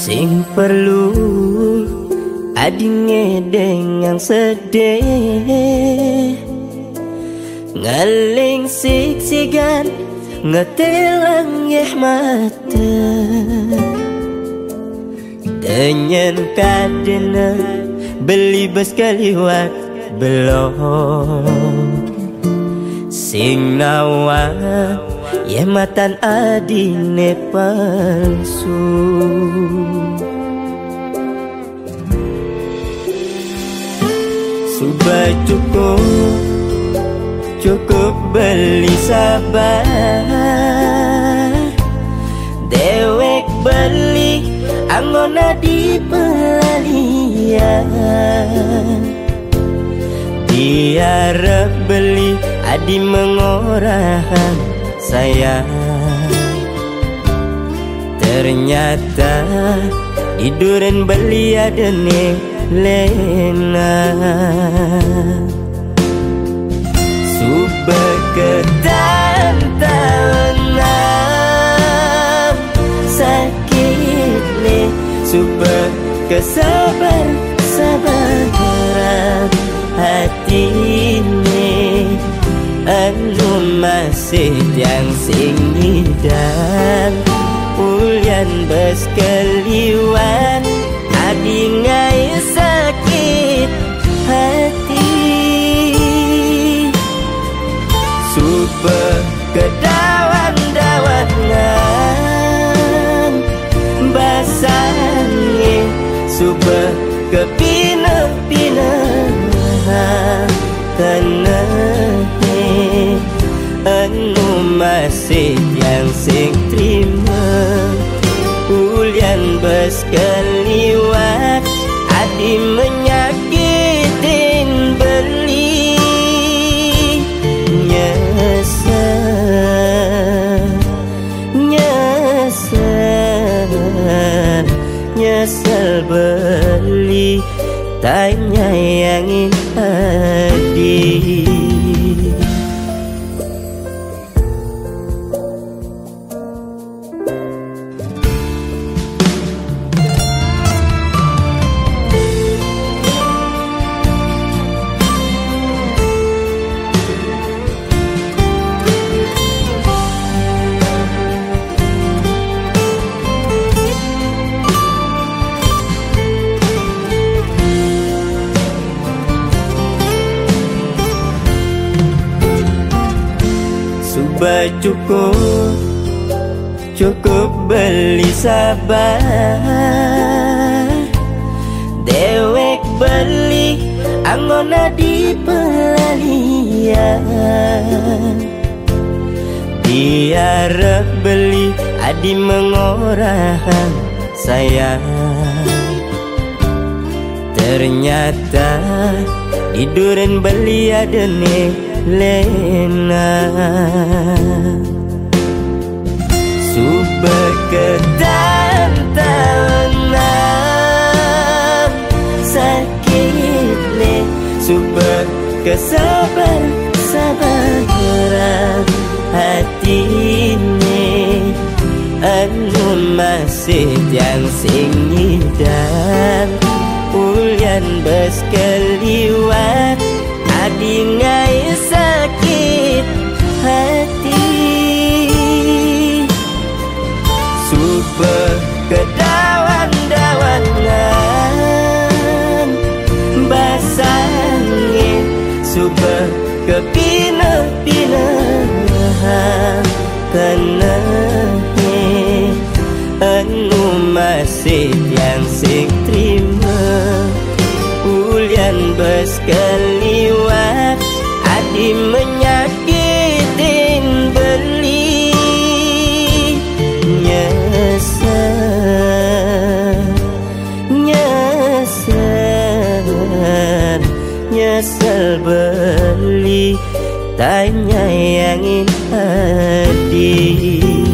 Sing perlu adinge dengan sedih, ngaling siksigan ngetelang mata, dengan kadena beli bes kaliwat belum. Sing nawa ya matan adine palsu, sudah cukup beli sabar, dewek beli anggona di pelalian, diarep beli adi mengorahan saya. Ternyata iduren beli adene lena, subah ketantangan sakit nih, subah kesabaran hati ini, anu masih yang sing dan ulian bes keliwan adi ngai sakit hati, subah kedawan-dawanan basahnya, subah kepinah-pinah tenane, anu masih yang sing terima ulian bes keliwat adi menyakitin beli nyesel beli tanya yang hadi. Sudah cukup beli sabar, dewek beli anggona di pelalian, diarep beli adi mengorahan saya. Ternyata iduren beli adene lena, subah ketantangan sakit nih, subah kesabaran hati ini, anu masih yang sing dan ulian bes keliwat adi ngai sakit hati, subah kedawan-dawanan basahnya, subah kepinah-pinah tenane, anu masih yang sing terima ulian bes keliwat adi menyakitin beli nyesel beli tanya yang hadi.